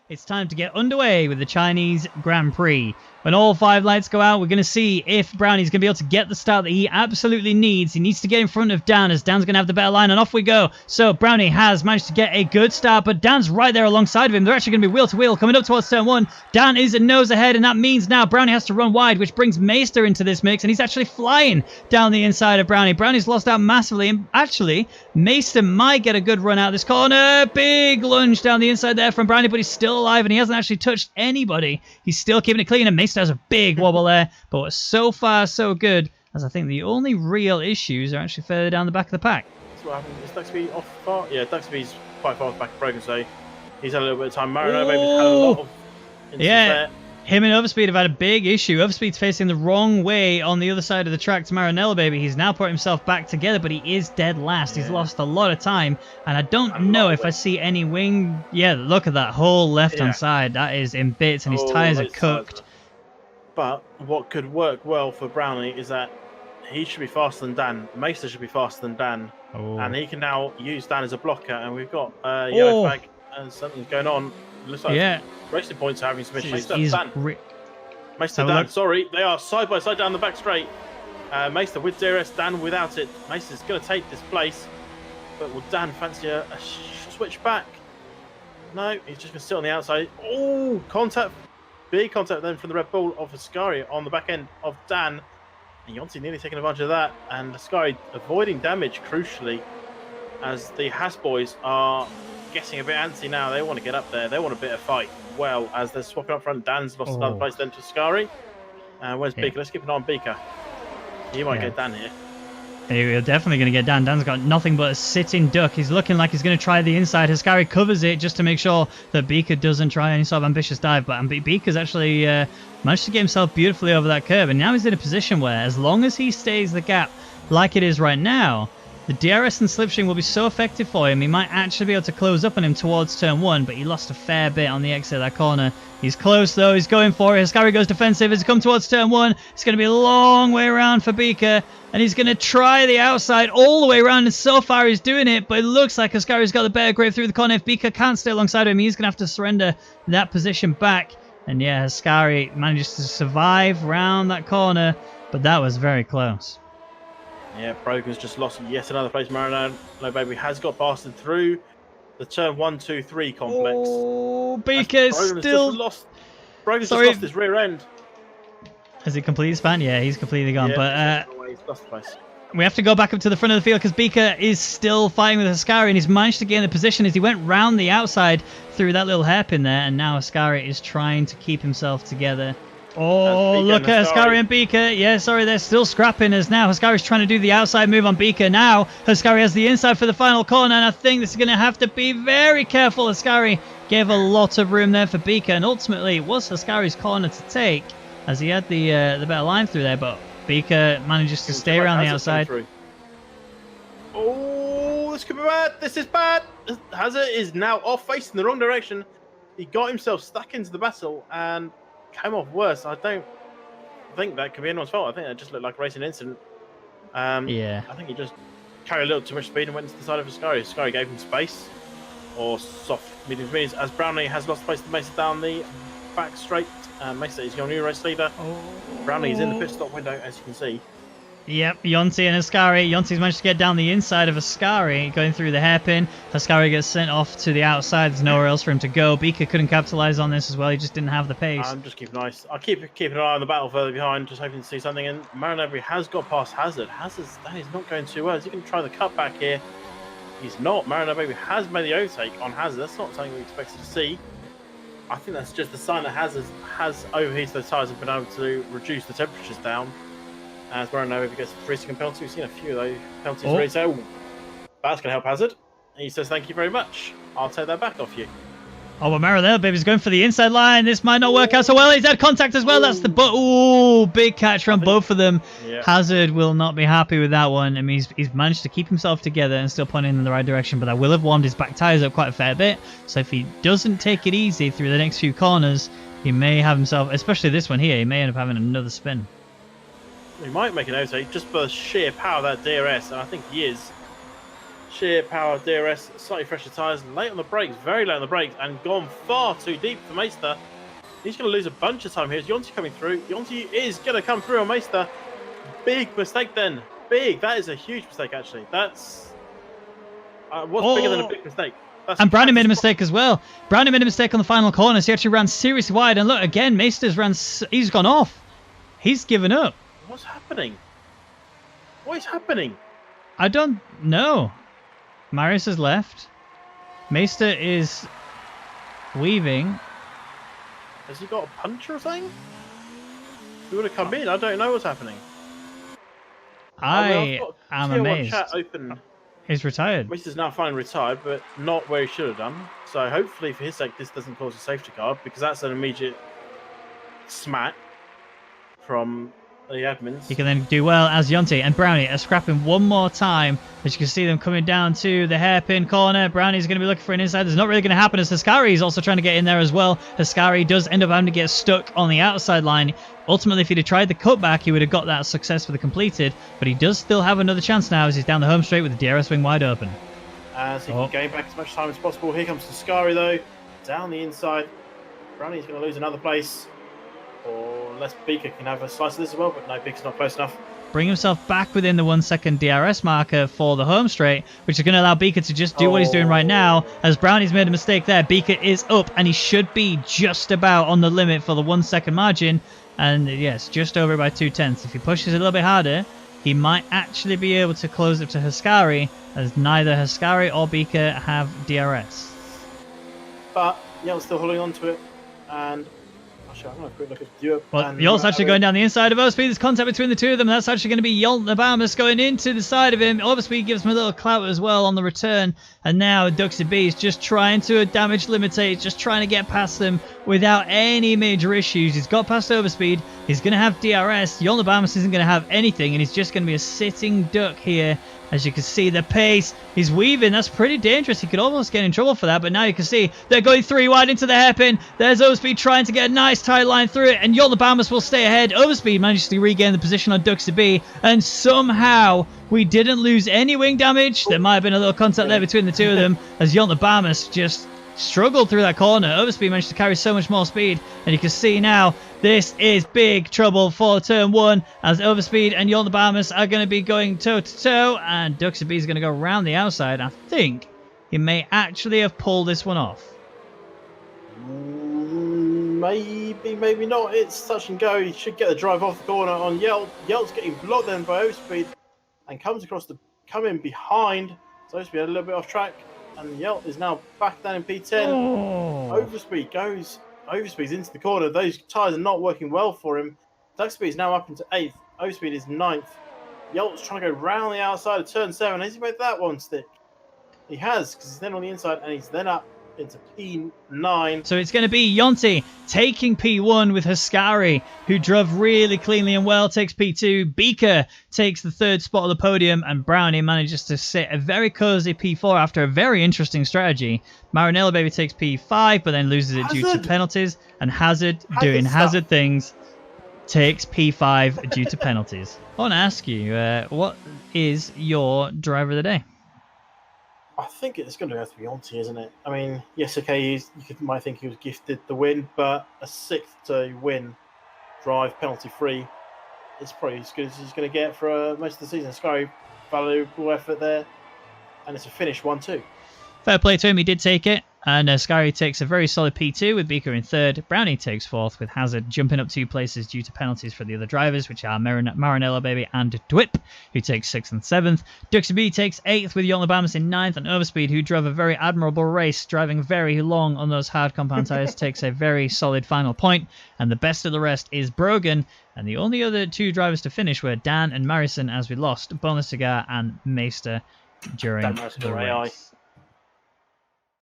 It's time to get underway with the Chinese Grand Prix. When all 5 lights go out, we're going to see if Brownie's going to be able to get the start that he absolutely needs. He needs to get in front of Dan, as Dan's going to have the better line, and off we go. So Brownie has managed to get a good start, but Dan's right there alongside of him. They're actually going to be wheel to wheel coming up towards turn 1. Dan is a nose ahead, and that means now Brownie has to run wide, which brings Meister into this mix, and he's actually flying down the inside of Brownie. Brownie's lost out massively, and actually, Meister might get a good run out of this corner. Big lunge down the inside there from Brownie, but he's still alive, and he hasn't actually touched anybody. He's still keeping it clean, and Meister has a big wobble there, but so far so good, as I think the only real issues are actually further down the back of the pack. That's what happened. Is Duxby off far? Yeah, Duxby's quite far back of Brogan, so he's had a little bit of time. Marino maybe had a lot of there. Him and Overspeed have had a big issue. Overspeed's facing the wrong way on the other side of the track to Marinella, baby. He's now put himself back together, but he is dead last. Yeah. He's lost a lot of time, and I don't know if I see any wing. Yeah, look at that whole left-hand side. That is in bits, and his tyres are cooked. But what could work well for Brownie is that he should be faster than Dan. Meister should be faster than Dan. And he can now use Dan as a blocker, and we've got a yellow flag and something's going on. It looks like racing points are having some issues. Meister, Dan, sorry, they are side by side down the back straight. Meister with DRS, Dan without it. Meister's going to take this place, but will Dan fancy a switch back? No, he's just going to sit on the outside. Oh, contact. Big contact then from the Red Bull of Ascari on the back end of Dan. And Yonti nearly taking advantage of that. And Ascari avoiding damage, crucially, as the Haas boys are getting a bit antsy now. They want to get up there. They want a bit of fight. Well, as they're swapping up front, Dan's lost another place then to Ascari. Where's Beaker? Let's keep an eye on Beaker. He might get Dan here. You're definitely going to get Dan. Dan's got nothing but a sitting duck. He's looking like he's going to try the inside. Ascari covers it just to make sure that Beaker doesn't try any sort of ambitious dive. But Beaker's actually managed to get himself beautifully over that curve. And now he's in a position where, as long as he stays the gap like it is right now, the DRS and slipstream will be so effective for him. He might actually be able to close up on him towards turn 1, but he lost a fair bit on the exit of that corner. He's close though, he's going for it. Ascari goes defensive as he comes towards turn 1. It's going to be a long way around for Beaker, and he's going to try the outside all the way around, and so far he's doing it, but it looks like Ascari's got the better grip through the corner. If Beaker can't stay alongside him, he's going to have to surrender that position back. And yeah, Ascari manages to survive round that corner, but that was very close. Yeah, Brogan's just lost yet another place. Marino baby has got blasted through the turn 1, 2, 3 complex. Oh, Beaker still lost. Brogan's just lost his rear end. Has he completed his span? Yeah, he's completely gone. Yeah, but he's lost the place. We have to go back up to the front of the field because Beaker is still fighting with Ascari, and he's managed to gain the position as he went round the outside through that little hairpin there, and now Ascari is trying to keep himself together. Oh, look at Ascari and Beaker. Yeah, sorry, they're still scrapping as now Ascari's trying to do the outside move on Beaker. Now Ascari has the inside for the final corner, and I think this is going to have to be very careful. Ascari gave a lot of room there for Beaker, and ultimately it was Ascari's corner to take as he had the better line through there, but Beaker manages to stay around the outside. Oh, this could be bad. This is bad. Hazard is now off, facing the wrong direction. He got himself stuck into the battle and came off worse. I don't think that could be anyone's fault. I think that just looked like a racing incident. I think he just carried a little too much speed and went into the side of Ascari. Ascari gave him space, or soft medium speeds, as Brownie has lost place to Meister down the back straight. Meister is your new race leader. Brownie is in the pit stop window, as you can see. Yep, Yonti and Ascari. Yonti's managed to get down the inside of Ascari, going through the hairpin. Ascari gets sent off to the outside. There's nowhere else for him to go. Beaker couldn't capitalise on this as well. He just didn't have the pace. I'm just keeping an eye. I'll keep an eye on the battle further behind, just hoping to see something. And Marinelli has got past Hazard. That is not going too well. Is he going to try the cutback here? He's not. Marinelli has made the overtake on Hazard. That's not something we expected to see. I think that's just a sign that Hazard has overheated those tyres and been able to reduce the temperatures down. As Marinelli gets a 3-second penalty. We've seen a few of those penalties already. So that's going to help Hazard. He says, thank you very much. I'll take that back off you. Oh, but Marinelli, baby's going for the inside line. This might not work out so well. He's had contact as well. That's the big catch from both of them. Yeah. Hazard will not be happy with that one. I mean, he's managed to keep himself together and still pointing in the right direction, but that will have warmed his back tyres up quite a fair bit. So if he doesn't take it easy through the next few corners, he may have himself, especially this one here, he may end up having another spin. He might make an overtake just for the sheer power of that DRS, and I think he is. sheer power of DRS, slightly fresher tyres, late on the brakes, very late on the brakes, and gone far too deep for Meister. He's going to lose a bunch of time here. Is Yonti coming through? Yonti is going to come through on Meister. Big mistake then. Big. That is a huge mistake, actually. That's... what's bigger than a big mistake? And Brownie made a mistake as well. Brownie made a mistake on the final corner, so he actually ran seriously wide. And look, again, Meister's ran... He's gone off. He's given up. What's happening? What is happening? I don't know. Marius has left. Meister is weaving. Has he got a punch or something? He would have come in. I don't know what's happening. I am amazed. Chat open. He's retired. Meister's now finally retired, but not where he should have done. So hopefully for his sake this doesn't cause a safety car, because that's an immediate smack from the admins. He can then do well as Yonti and Brownie are scrapping one more time. As you can see them coming down to the hairpin corner. Brownie's going to be looking for an inside. There's not really going to happen as Haskari is also trying to get in there as well. Haskari does end up having to get stuck on the outside line. Ultimately, if he'd have tried the cutback, he would have got that successfully completed. But he does still have another chance now as he's down the home straight with the DRS wing wide open. As he can gain back as much time as possible. Here comes Haskari though. Down the inside. Brownie's going to lose another place. Or unless Beaker can have a slice of this as well, but no, Beaker's not close enough. Bring himself back within the 1 second DRS marker for the home straight, which is going to allow Beaker to just do what he's doing right now. As Brownie's made a mistake there, Beaker is up, and he should be just about on the limit for the 1 second margin. And yes, just over by 2/10. If he pushes a little bit harder, he might actually be able to close it to Haskari, as neither Haskari or Beaker have DRS. But Yelt's still holding on to it, and I'm going to have a quick look at Europe. Well, Yolt's actually going down the inside of Overspeed. There's contact between the two of them. That's actually going to be Yolt Nabamus going into the side of him. Overspeed gives him a little clout as well on the return. And now Duxie B is just trying to damage limitate, just trying to get past them without any major issues. He's got past Overspeed. He's going to have DRS. Yolt Nabamus isn't going to have anything, and he's just going to be a sitting duck here. As you can see, the pace, he's weaving. That's pretty dangerous. He could almost get in trouble for that, but now you can see they're going 3 wide into the hairpin. There's Overspeed trying to get a nice tight line through it, and Yolt Nabamus will stay ahead. Overspeed manages to regain the position on Duxie B, and somehow we didn't lose any wing damage. There might have been a little contact there between the two of them, as Yolt Nabamus just struggled through that corner. Overspeed managed to carry so much more speed, and you can see now this is big trouble for turn 1, as Overspeed and Yolt Nabamus are going to be going toe to toe, and Duxie B is going to go around the outside. I think he may actually have pulled this one off. Maybe, maybe not. It's touch and go. He should get the drive off the corner on Yelt. Yelt's getting blocked then by Overspeed and comes across the coming behind. So Overspeed a little bit off track, and Yelt is now back down in P10. Overspeed goes. Overspeed's into the corner. Those tyres are not working well for him. Duxie is now up into 8th. Overspeed is 9th. Yelt's trying to go round the outside of turn 7. Has he made that one stick? He has, because he's then on the inside, and he's then up into P9. So it's going to be Yonti taking P1 with Haskari, who drove really cleanly and well, takes P2. Beaker takes the 3rd spot on the podium, and Brownie manages to sit a very cozy P4 after a very interesting strategy. Marinella Baby takes P5, but then loses it due to penalties, and Hazard doing Hazard things takes P5 due to penalties. I want to ask you, what is your driver of the day? I think it's going to have to be Yonti, isn't it? I mean, yes, okay, might think he was gifted the win, but a 6th to win, drive penalty-free, is probably as good as he's going to get for most of the season. Sky, valuable effort there, and it's a finish 1-2. Fair play to him, he did take it. And Scary takes a very solid P2 with Beaker in 3rd. Brownie takes 4th with Hazard jumping up 2 places due to penalties for the other drivers, which are Marinella Baby and Dwip, who takes 6th and 7th. Duxie B takes 8th with Yolt Nabamus in 9th, and Overspeed, who drove a very admirable race, driving very long on those hard compound tyres, takes a very solid final point. And the best of the rest is Brogan, and the only other 2 drivers to finish were Dan and Marison, as we lost Bonus Cigar and Meister during the race.